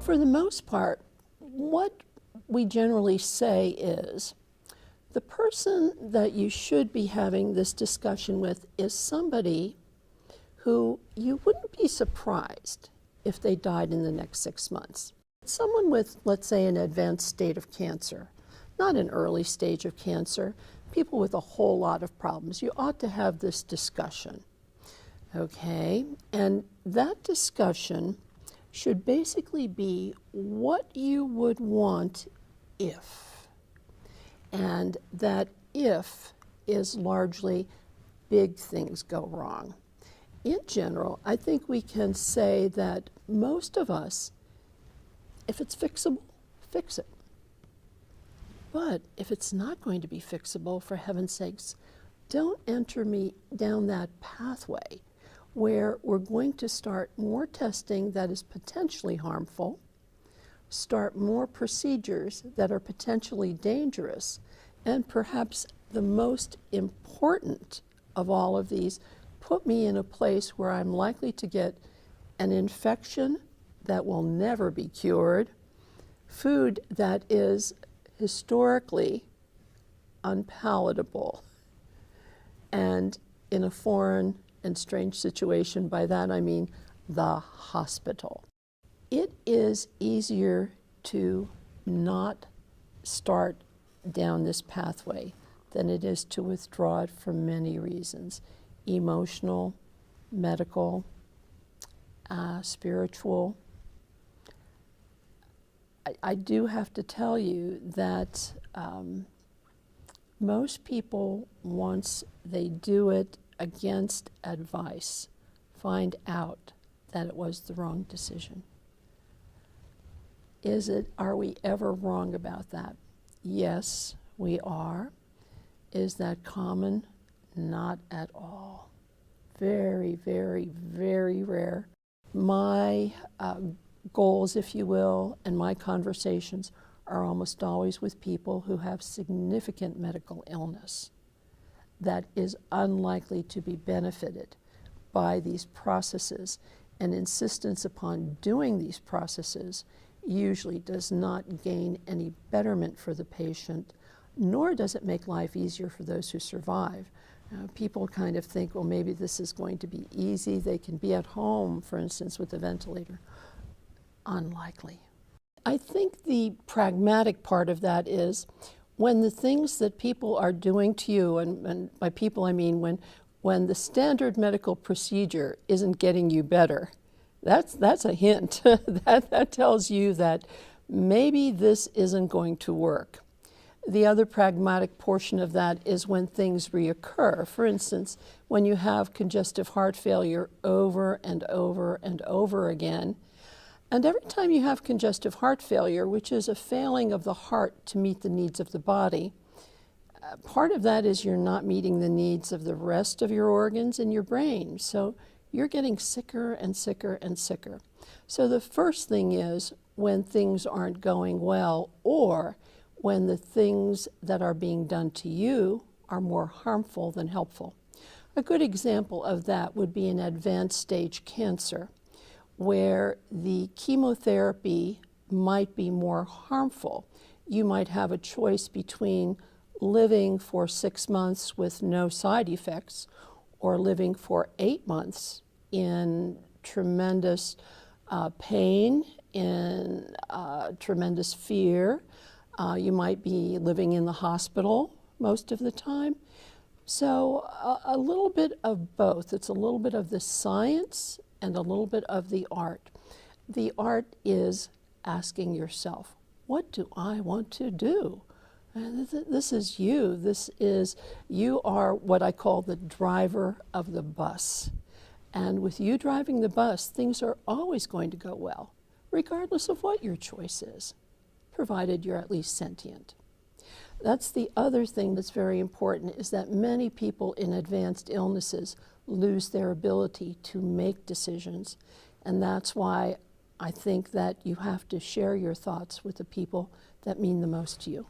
For the most part, what we generally say is the person that you should be having this discussion with is somebody who you wouldn't be surprised if they died in the next 6 months. Someone with, let's say, an advanced state of cancer, not an early stage of cancer, people with a whole lot of problems. You ought to have this discussion, okay? And that discussion should basically be what you would want if. And that if is largely big things go wrong. In general, I think we can say that most of us, if it's fixable, fix it. But if it's not going to be fixable, for heaven's sakes, don't enter me down that pathway where we're going to start more testing that is potentially harmful, start more procedures that are potentially dangerous, and perhaps the most important of all of these, put me in a place where I'm likely to get an infection that will never be cured, food that is historically unpalatable, and in a foreign and strange situation. By that I mean the hospital. It is easier to not start down this pathway than it is to withdraw it for many reasons: emotional, medical, spiritual. I do have to tell you that most people, once they do it against advice, find out that it was the wrong decision. Are we ever wrong about that? Yes, we are. Is that common? Not at all. Very, very, very rare. My goals, if you will, and my conversations are almost always with people who have significant medical illness that is unlikely to be benefited by these processes, and insistence upon doing these processes usually does not gain any betterment for the patient, nor does it make life easier for those who survive. People kind of think, well, maybe this is going to be easy. They can be at home, for instance, with a ventilator. Unlikely. I think the pragmatic part of that is when the things that people are doing to you, and by people I mean when the standard medical procedure isn't getting you better, that's a hint. that tells you that maybe this isn't going to work. The other pragmatic portion of that is when things reoccur. For instance, when you have congestive heart failure over and over and over again, and every time you have congestive heart failure, which is a failing of the heart to meet the needs of the body, part of that is you're not meeting the needs of the rest of your organs and your brain. So you're getting sicker and sicker and sicker. So the first thing is when things aren't going well, or when the things that are being done to you are more harmful than helpful. A good example of that would be an advanced stage cancer, where the chemotherapy might be more harmful. You might have a choice between living for 6 months with no side effects or living for 8 months in tremendous pain, in tremendous fear. You might be living in the hospital most of the time. So a little bit of both. It's a little bit of the science and a little bit of the art. The art is asking yourself, what do I want to do? And this is you. You are what I call the driver of the bus. And with you driving the bus, things are always going to go well, regardless of what your choice is, provided you're at least sentient. That's the other thing that's very important, is that many people in advanced illnesses lose their ability to make decisions. And that's why I think that you have to share your thoughts with the people that mean the most to you.